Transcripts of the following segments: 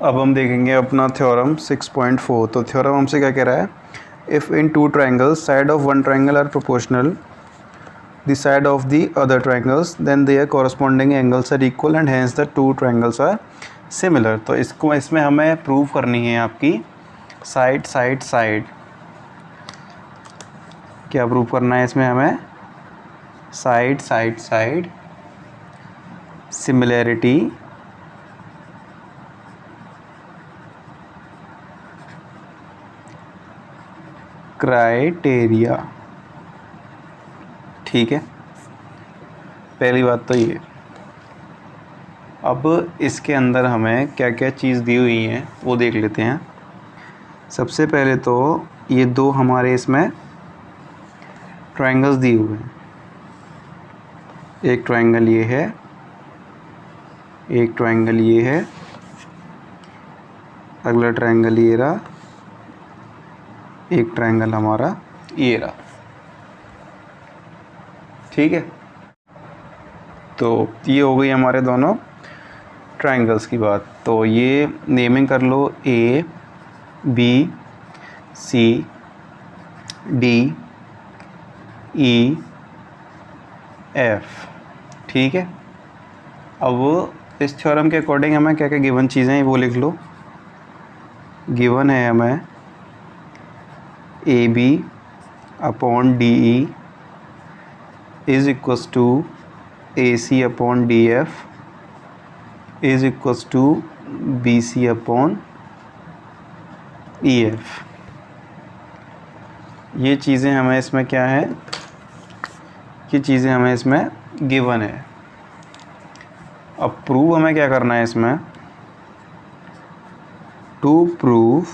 अब हम देखेंगे अपना थ्योरम 6.4। तो थ्योरम हमसे क्या कह रहा है, if in two triangles side of one triangle are proportional the side of the other triangles then their corresponding angles are equal and hence the two triangles are similar. तो इसमें हमें prove करनी है आपकी साइड साइड साइड। क्या prove करना है इसमें हमें, side side side similarity criteria. ठीक है, पहली बात तो ये। अब इसके अंदर हमें क्या क्या चीज़ दी हुई है वो देख लेते हैं। सबसे पहले तो ये दो हमारे इसमें ट्रायंगल्स दिए हुए हैं। एक ट्रायंगल ये है, एक ट्रायंगल ये है, अगला ट्रायंगल ये रहा, एक ट्रायंगल हमारा ये रहा। ठीक है, तो ये हो गई हमारे दोनों ट्रायंगल्स की बात। तो ये नेमिंग कर लो, A B C D E F. ठीक है, अब इस थ्योरम के अकॉर्डिंग हमें क्या क्या गिवन चीज़ें हैं वो लिख लो। गिवन है हमें A B upon D E is equals to A C upon D F is equals to B C upon E F. ये चीज़ें हमें इसमें क्या है, ये चीज़ें हमें इसमें गिवन है। अब प्रूव हमें क्या करना है इसमें, टू प्रूव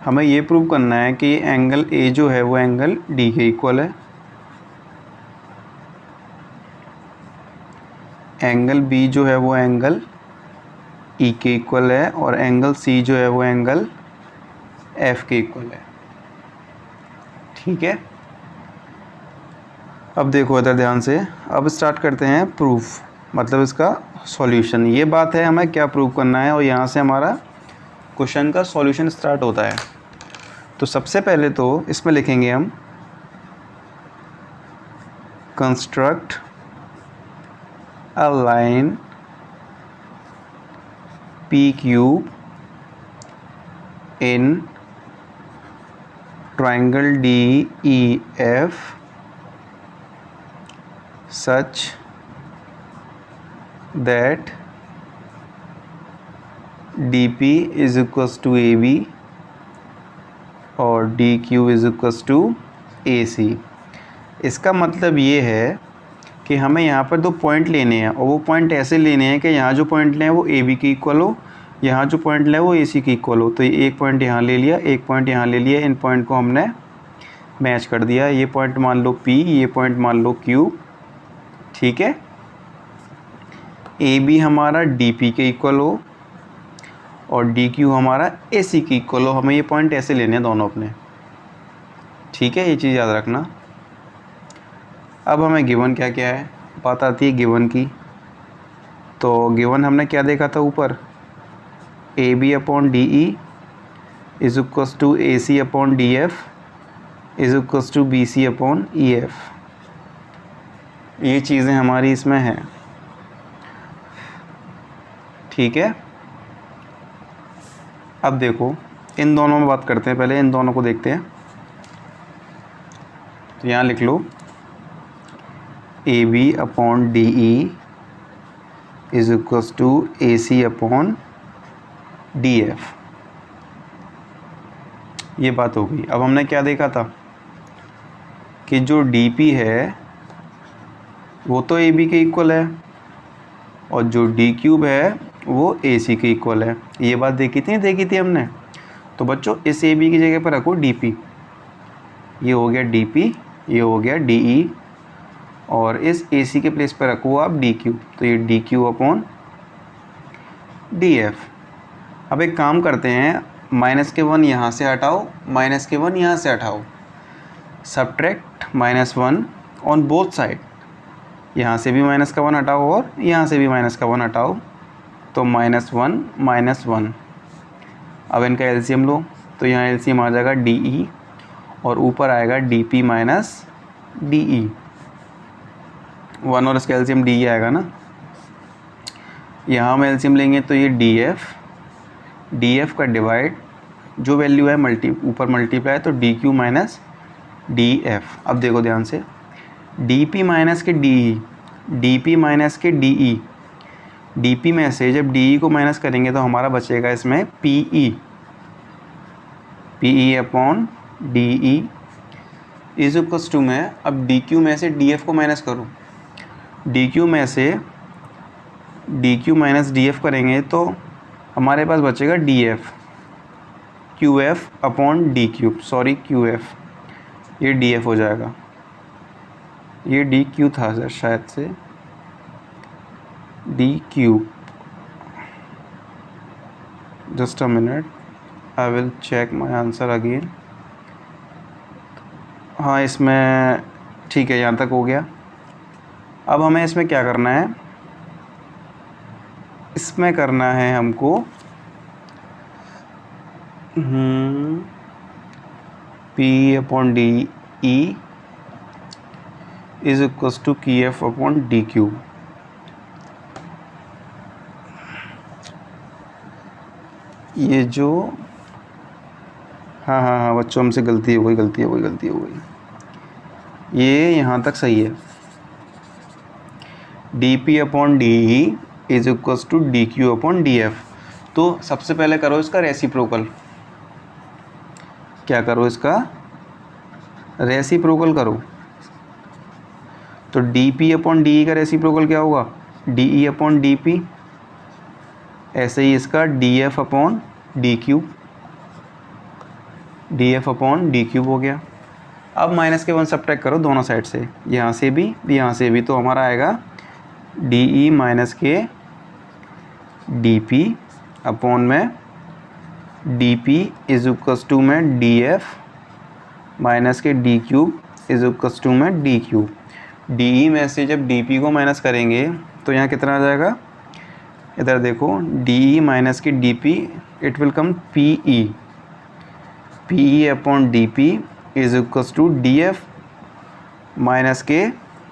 हमें ये प्रूव करना है कि एंगल ए जो है वो एंगल डी के इक्वल है, एंगल बी जो है वो एंगल ई के इक्वल है, और एंगल सी जो है वो एंगल एफ के इक्वल है। ठीक है, अब देखो इधर ध्यान से। अब स्टार्ट करते हैं प्रूफ, मतलब इसका सॉल्यूशन। ये बात है हमें क्या प्रूव करना है, और यहाँ से हमारा क्वेश्चन का सॉल्यूशन स्टार्ट होता है। तो सबसे पहले तो इसमें लिखेंगे हम construct a line P cube in triangle D E F such that dp is equals to ab और dq is equals to ac। इसका मतलब ये है कि हमें यहाँ पर दो पॉइंट लेने हैं, और वो पॉइंट ऐसे लेने हैं कि यहाँ जो पॉइंट लें वो ab के इक्वल हो, यहाँ जो पॉइंट लें वो ac के इक्वल हो। तो ये एक पॉइंट यहाँ ले लिया, एक पॉइंट यहाँ ले लिया, इन पॉइंट को हमने मैच कर दिया। ये पॉइंट मान लो p, ये पॉइंट मान लो q। ठीक है, ए बी हमारा डी पी के इक्वल हो और डी क्यू हमारा ए सी के इक्वल हो। हमें ये पॉइंट ऐसे लेने हैं दोनों अपने। ठीक है, ये चीज़ याद रखना। अब हमें गिवन क्या क्या है बात आती है गिवन की। तो गिवन हमने क्या देखा था ऊपर, A B upon D E is equals to A C upon D F is equals to B C upon E F. ये चीज़ें हमारी इसमें हैं। ठीक है, अब देखो इन दोनों में बात करते हैं, पहले इन दोनों को देखते हैं। तो यहाँ लिख लो A B upon D E is equals to A C upon D F. ये बात हो गई। अब हमने क्या देखा था कि जो डी पी है वो तो ए बी के इक्वल है, और जो डी क्यूब है वो ए सी के इक्वल है। ये बात देखी थी हमने। तो बच्चों इस ए बी की जगह पर रखो डी पी, ये हो गया डी पी, ये हो गया डी ई, और इस ए सी के प्लेस पर रखो आप डी क्यूब। तो ये D cube upon D F. अब एक काम करते हैं, माइनस के वन यहाँ से हटाओ, माइनस के वन यहाँ से हटाओ, सब्ट्रैक्ट -1 ऑन बोथ साइड। यहाँ से भी माइनस का 1 हटाओ और यहाँ से भी माइनस का 1 हटाओ, तो -1 -1। अब इनका एलसीएम लो, तो यहाँ एलसीएम आ जाएगा DE और ऊपर आएगा DP माइनस DE। 1 और इसका एलसीएम DE आएगा ना। यहाँ हम एलसीएम लेंगे तो ये DF का डिवाइड जो वैल्यू है ऊपर मल्टीप्लाई, तो DQ माइनस DF। अब देखो ध्यान से, DP माइनस के DE, DP माइनस के DE, DP में से जब DE को माइनस करेंगे तो हमारा बचेगा इसमें PE upon DE is equals to में, अब DQ में से DF को माइनस करो, DQ में से DQ माइनस DF करेंगे तो हमारे पास बचेगा DF, QF upon DQ, sorry QF, ये DF हो जाएगा, ये DQ था सर शायद से, DQ। Just a minute, I will check my answer again. हाँ इसमें ठीक है, यहाँ तक हो गया। अब हमें इसमें क्या करना है, इसमें करना है हमको P upon DE is equals to QF upon DQ। ये जो हाँ बच्चों, हमसे गलती हो गई। ये यहाँ तक सही है। DP upon DE is equals to DQ upon DF। तो सबसे पहले करो इसका रेसिप्रोकल। क्या करो, इसका रेसिप्रोकल करो। तो DP अपॉन DE का रेसिप्रोकल क्या होगा, DE अपॉन DP। ऐसे ही इसका DF upon DQ, DF upon DQ हो गया। अब माइनस के 1 सब्ट्रैक्ट करो दोनों साइड से, यहाँ से भी यहाँ से भी, तो हमारा आएगा DE माइनस के DP अपॉन में DP इज इक्वल्स टू में DF माइनस के DQ इज इक्वल्स टू में DQ। DE में से जब DP को माइनस करेंगे तो यहाँ कितना आ जाएगा, इधर देखो, DE माइनस के DP, it will come PE upon DP is equals to DF minus के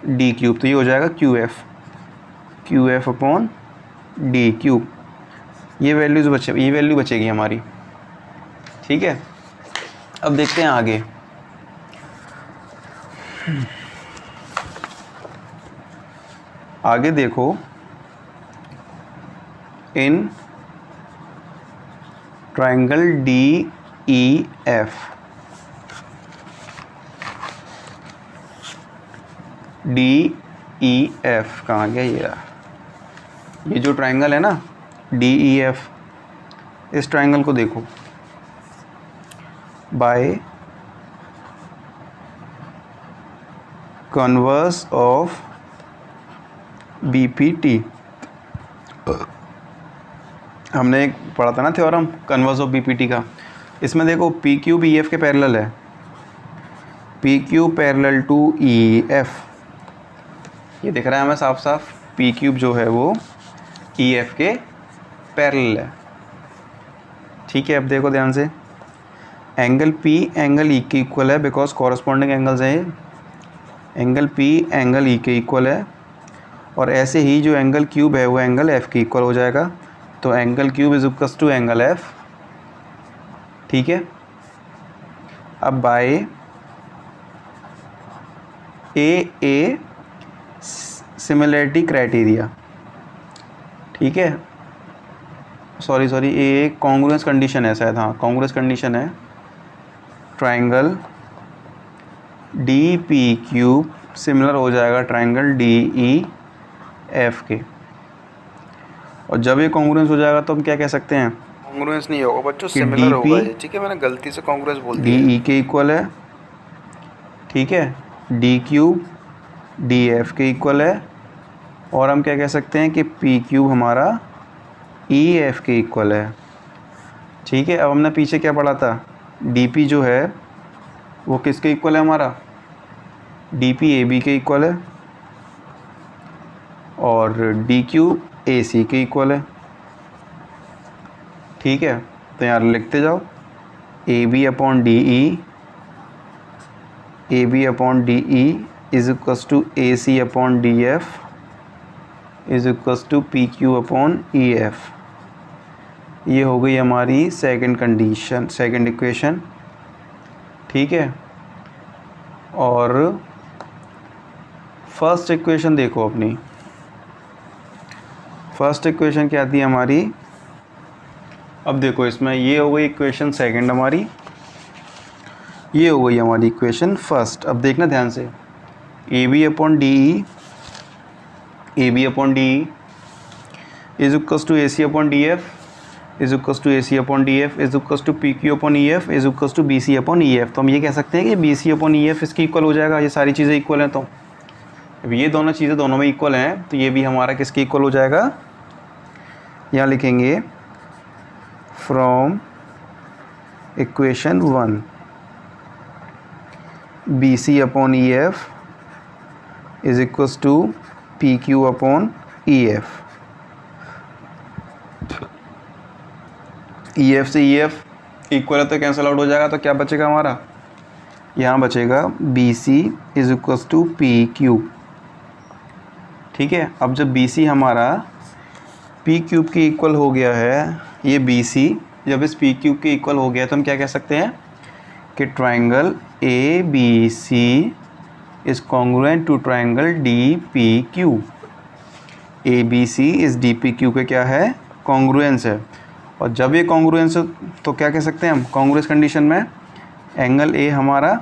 DQ, तो ये हो जाएगा QF अपॉन DQ। ये वैल्यू बचेगी हमारी। ठीक है, अब देखते हैं आगे। आगे देखो, इन ट्रायंगल DEF, कहाँ गया ये जो ट्रायंगल है ना DEF, इस ट्रायंगल को देखो, बाय कन्वर्स ऑफ BPT। हमने एक पढ़ा था ना थ्योरम कन्वर्स ऑफ BPT का। इसमें देखो PQ भी EF के पैरेलल है, PQ पैरेलल टू EF, ये दिख रहा है हमें साफ साफ। PQ जो है वो EF के पैरेलल है। ठीक है, अब देखो ध्यान से, एंगल P एंगल E के इक्वल है, बिकॉज कॉरस्पॉन्डिंग एंगल्स हैं। एंगल P एंगल E के इक्वल है, और ऐसे ही जो एंगल क्यूब है वो एंगल F के इक्वल हो जाएगा। तो angle Q is equals to angle F। ठीक है, अब बाय ए सिमिलरिटी क्राइटेरिया, ठीक है, सॉरी ए कॉन्ग्रुएंस कंडीशन है शायद, हाँ कॉन्ग्रुएंस कंडीशन है। ट्रायंगल DP³ सिमिलर हो जाएगा ट्रायंगल DEF के, और जब ये कॉन्ग्रुएंस हो जाएगा तो हम क्या कह सकते हैं, कॉन्ग्रुएंस नहीं होगा बच्चों, सिमिलर होगा। ठीक है, मैंने गलती से कॉन्ग्रुएंस बोल दिया। DE के इक्वल है, ठीक है, D³ DF के इक्वल है, और हम क्या कह सकते हैं कि PQ हमारा EF के इक्वल है। ठीक है, अब हमने पीछे क्या पढ़ा था, DP जो है वो किसके इक्वल है, हमारा DP AB के इक्वल है, और DQ AC के इक्वल है। ठीक है, तो यहाँ लिखते जाओ A B upon D E, A B upon D E is equals to A C upon D F is equals to P Q upon E F. ये हो गई हमारी सेकंड कंडीशन, सेकंड इक्वेशन। ठीक है, और फर्स्ट इक्वेशन देखो अपनी। First equation क्या आती है हमारी, अब देखो इसमें ये हो गई इक्वेशन सेकंड हमारी, ये हो गई हमारी इक्वेशन फर्स्ट। अब देखना ध्यान से, A B upon D E, A B upon D E is equals to A C upon D F is equals to A C upon D F is equals to P Q upon E F is equals to B C upon E F. तो हम ये कह सकते हैं कि B C upon E F इसकी equal हो जाएगा। ये सारी चीज़ें इक्वल हैं, तो अब ये दोनों चीज़ें दोनों में इक्वल हैं, तो ये भी हमारा किसके इक्वल हो जाएगा। यहाँ लिखेंगे from equation 1 B C upon E F is equals to P Q upon E F. E F से ई एफ इक्वल है तो कैंसिल आउट हो जाएगा, तो क्या बचेगा हमारा, यहाँ बचेगा B C is equals to P Q. ठीक है, अब जब बी सी हमारा पी क्यूब के इक्वल हो गया है, ये बी सी जब इस पी क्यूब के इक्वल हो गया तो हम क्या कह सकते हैं कि triangle A B C is congruent to triangle D P Q. A B C इस डी पी क्यू के क्या है, कॉन्ग्रुएंस है। और जब ये कॉन्ग्रुएंस है तो क्या कह सकते हैं हम, कॉन्ग्रुएंस कंडीशन में एंगल ए हमारा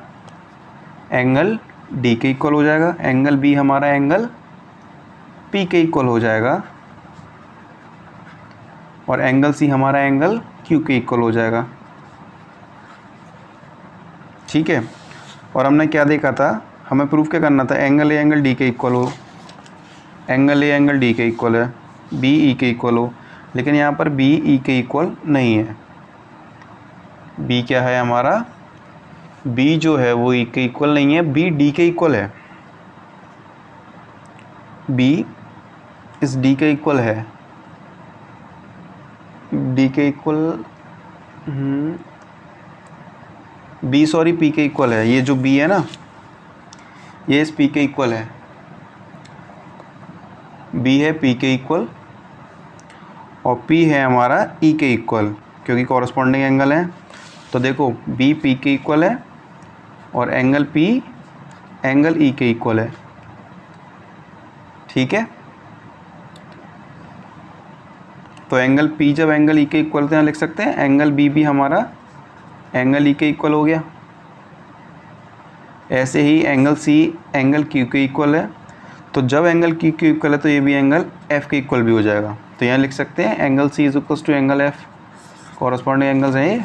एंगल डी के इक्वल हो जाएगा, एंगल बी हमारा एंगल पी के इक्वल हो जाएगा, और एंगल सी हमारा एंगल क्यू के इक्वल हो जाएगा। ठीक है, और हमने क्या देखा था, हमें प्रूफ क्या करना था, एंगल ए एंगल डी के इक्वल हो, एंगल ए एंगल डी के इक्वल है, बी ई के इक्वल हो, लेकिन यहाँ पर बी ई के इक्वल नहीं है। बी क्या है हमारा, बी जो है वो ई के इक्वल नहीं है, बी डी के इक्वल है, बी इस डी के इक्वल है, डी के इक्वल बी सॉरी पी के इक्वल है। ये जो बी है ना, ये इस पी के इक्वल है, बी है पी के इक्वल और पी है हमारा ई के इक्वल, क्योंकि कॉरस्पॉन्डिंग एंगल है। तो देखो बी पी के इक्वल है और एंगल पी एंगल ई के इक्वल है। ठीक है, तो एंगल पी जब एंगल ई के इक्वल तो यहाँ लिख सकते हैं एंगल बी भी हमारा एंगल ई के इक्वल हो गया। ऐसे ही एंगल सी एंगल क्यू के इक्वल है, तो जब एंगल क्यू के इक्वल है तो ये भी एंगल एफ के इक्वल भी हो जाएगा। तो यहाँ लिख सकते हैं angle C is equals to angle F, corresponding angles हैं ये।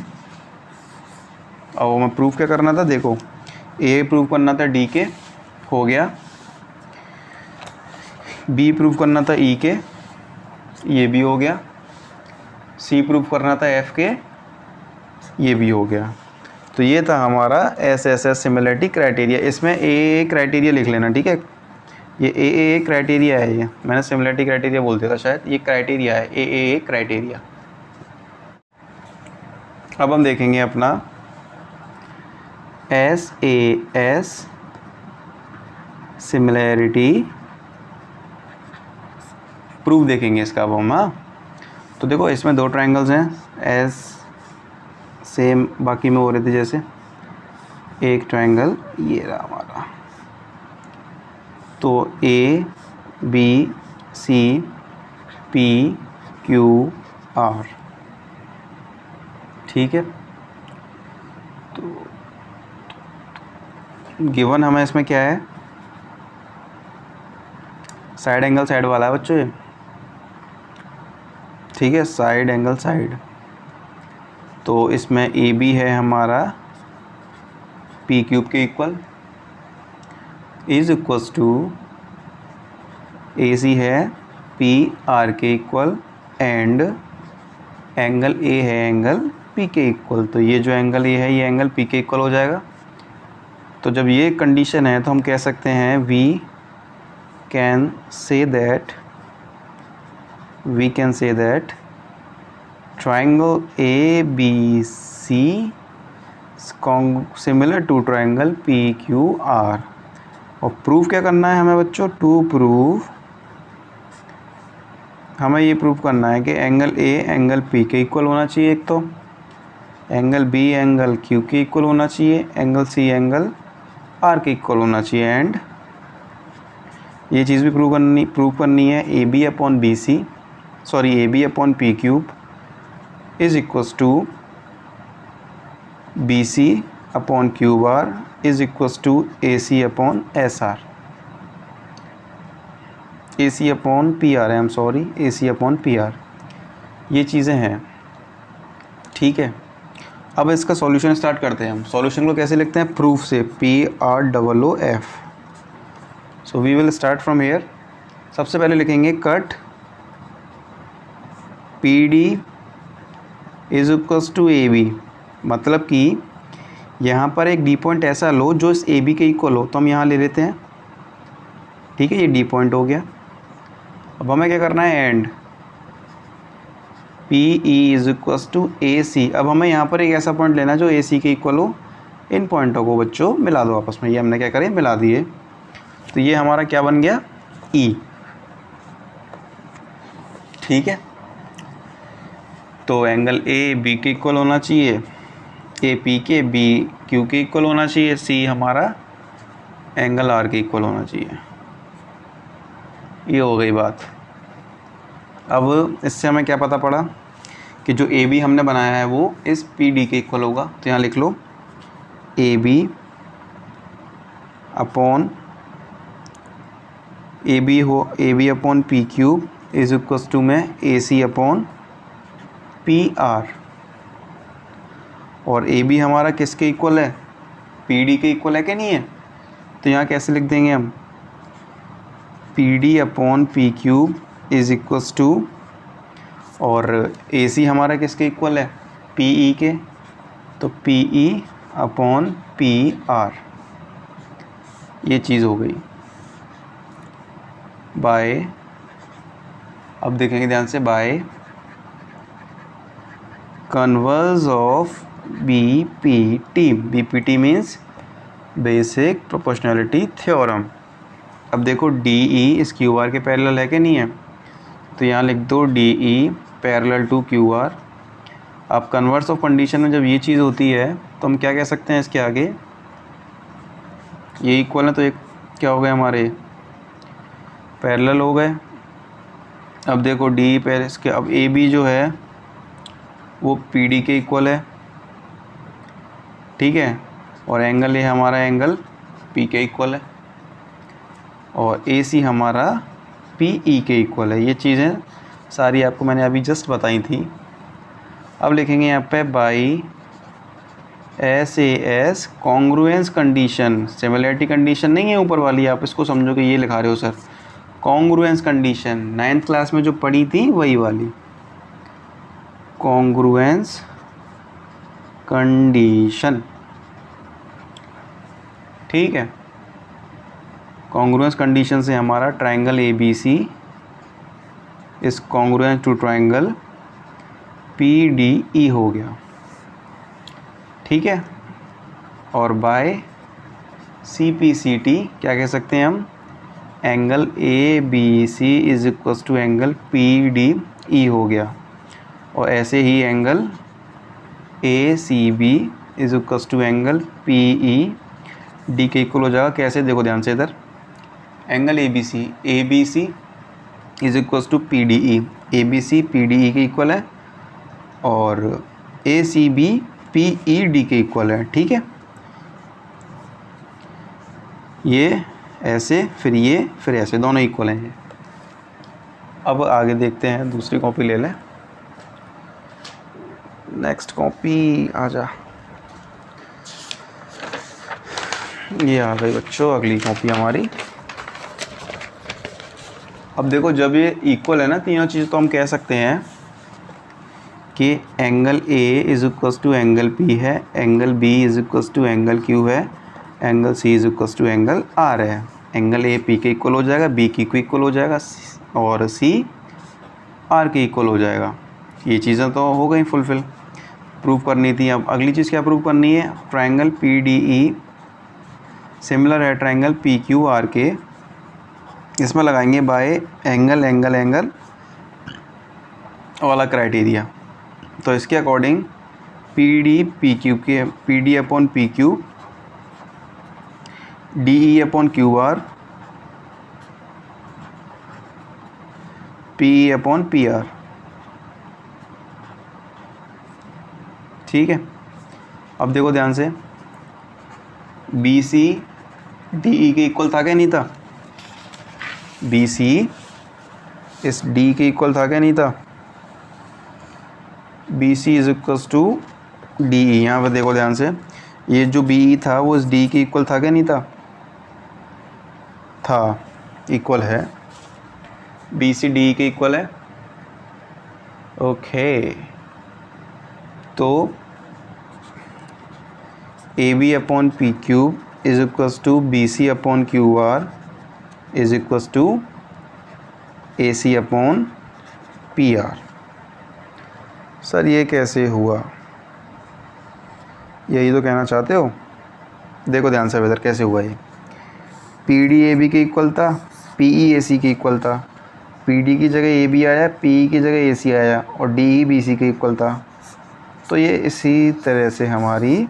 अब हमें प्रूफ क्या करना था, देखो ए प्रूफ करना था डी के, हो गया, बी प्रूफ करना था ई के, ये भी हो गया, सी प्रूफ करना था एफ के, ये भी हो गया। तो ये था हमारा S S S similarity criteria. इसमें ए क्राइटेरिया लिख लेना, ठीक है, ये ए क्राइटेरिया है, ये मैंने सिमिलरिटी क्राइटेरिया बोल दिया था शायद, ये क्राइटेरिया है ए क्राइटेरिया। अब हम देखेंगे अपना S A S similarity proof देखेंगे इसका अब हम। हाँ, तो देखो इसमें दो ट्रायंगल्स हैं, एस सेम बाकी में हो रहे थे जैसे, एक ट्रायंगल ये रहा हमारा, तो A B C P Q R. ठीक है, तो गिवन हमें इसमें क्या है, साइड एंगल साइड वाला है बच्चों ये। ठीक है, साइड एंगल साइड, तो इसमें ए बी है हमारा पी क्यूब के equal is equals to A सी है पी आर के इक्वल एंड एंगल ए है एंगल पी के इक्वल। तो ये जो एंगल ए है ये एंगल पी के इक्वल हो जाएगा। तो जब ये कंडीशन है तो हम कह सकते हैं we can say that triangle A B C similar to triangle P Q R. और प्रूफ क्या करना है हमें बच्चों? टू प्रूव, हमें ये प्रूफ करना है कि एंगल ए एंगल पी के इक्वल होना चाहिए, एक तो एंगल बी एंगल क्यू के इक्वल होना चाहिए, एंगल सी एंगल आर के इक्वल होना चाहिए, एंड ये चीज़ भी प्रूव करनी है A B upon B C, sorry A B upon P cube is equals to B C upon Q R is equals to A C upon S R, A C upon P R, I am sorry, A C upon P R, ये चीज़ें हैं। ठीक है, अब इसका solution start करते हैं हम। सॉल्यूशन को कैसे लिखते हैं? प्रूफ से, P R double O F. So we will start from here. सबसे पहले लिखेंगे cut P D is equals to A B, मतलब कि यहाँ पर एक डी पॉइंट ऐसा लो जो इस ए बी के इक्वल हो, तो हम यहाँ ले लेते हैं। ठीक है, ये डी पॉइंट हो गया। अब हमें क्या करना है? And P E is equals to A C. अब हमें यहाँ पर एक ऐसा पॉइंट लेना है जो ए सी के इक्वल हो। इन पॉइंटों को बच्चों मिला दो आपस में, ये हमने क्या करें? मिला दिए। तो ये हमारा क्या बन गया? ई। ठीक है, तो एंगल ए बी के इक्वल होना चाहिए, ए पी के, बी क्यू के इक्वल होना चाहिए, सी हमारा एंगल आर के इक्वल होना चाहिए। ये हो गई बात। अब इससे हमें क्या पता पड़ा कि जो ए बी हमने बनाया है वो इस पी डी के इक्वल होगा। तो यहाँ लिख लो A B upon A B upon P cube is equals to में A C upon P R. और ए बी हमारा किसके इक्वल है? पी डी के इक्वल है कि नहीं है? तो यहाँ कैसे लिख देंगे हम? P D upon P cube is equals to, और ए सी हमारा किसके इक्वल है? पी ई के, तो P E upon P R. ये चीज़ हो गई बाय, अब देखेंगे ध्यान से, by converse of B P T. B P T means basic proportionality theorem. अब देखो डी ई इस क्यू आर के पैरेलल है कि नहीं है? तो यहाँ लिख दो D E parallel to Q R. अब कन्वर्स ऑफ कंडीशन में जब ये चीज़ होती है तो हम क्या कह सकते हैं इसके आगे? ये इक्वल है तो एक क्या हो गए हमारे? पैरेलल हो गए। अब देखो डी पैर इसके, अब ए बी जो है वो पी डी के इक्वल है। ठीक है, और एंगल ए हमारा एंगल पी के इक्वल है, और ए सी हमारा पी ई के इक्वल है। ये चीज़ें सारी आपको मैंने अभी जस्ट बताई थी। अब लिखेंगे यहाँ पे by S A S congruence condition. Similarity condition नहीं है ऊपर वाली, आप इसको समझो कि ये लिखा रहे हो sir. Congruence condition 9th class में जो पढ़ी थी वही वाली कॉन्ग्रुएंस कंडीशन। ठीक है, कॉन्ग्रुएंस कंडीशन से हमारा triangle A B C is congruence to triangle P D E हो गया। ठीक है, और by C P C T क्या कह सकते हैं हम? Angle A B C is equals to angle P D E हो गया। और ऐसे ही angle A C B is equals to angle P E D के इक्वल हो जाएगा। कैसे? देखो ध्यान से इधर, angle A B C is equals to P D E. A B C P D E के इक्वल है, और A C B P E D के इक्वल है। ठीक है, ये ऐसे, फिर ये, फिर ऐसे, दोनों इक्वल हैं। अब आगे देखते हैं, दूसरी कॉपी ले लें। नेक्स्ट कॉपी आ जा, ये आ गई बच्चों अगली कॉपी हमारी। अब देखो जब ये इक्वल है ना तीनों चीज़, तो हम कह सकते हैं कि angle A is equals to angle P है, angle B is equals to angle Q है, angle C is equals to angle R है। एंगल ए पी के इक्वल हो जाएगा, बी क्यू के इक्वल हो जाएगा, और सी आर के इक्वल हो जाएगा। ये चीज़ें तो हो गई फुलफ़िल, प्रूव करनी थी। अब अगली चीज़ क्या प्रूव करनी है? Triangle P D E similar है ट्रायंगल पी क्यू आर के। इसमें लगाएंगे बाय एंगल एंगल एंगल वाला क्राइटेरिया। तो इसके according P D P Q के P D upon P Q, D E upon Q R, P E upon P R. ठीक है, अब देखो ध्यान से, बी सी डी ई के इक्वल था क्या नहीं था? बी सी इस डी के इक्वल था क्या नहीं था? B C is equals to D E. यहाँ पर देखो ध्यान से, ये जो बी ई था वो इस डी के इक्वल था क्या नहीं था? था, इक्वल है। बी सी डी के इक्वल है। ओके, तो A B upon P cube is equals to B C upon Q R is equals to A C upon P R. Sir ये कैसे हुआ, यही तो कहना चाहते हो? देखो ध्यान से बेहतर कैसे हुआ ये। पी डी ए बी के इक्वल था, पी ई ए सी के इक्वल था, पी डी की जगह ए बी आया, पी ई की जगह ए सी आया, और डी ई बी सी के इक्वल था। तो ये इसी तरह से हमारी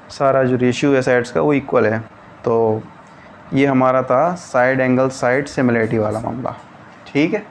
सारा जो रेशियो है साइड्स का वो इक्वल है। तो ये हमारा था साइड एंगल साइड सिमिलरिटी वाला मामला। ठीक है।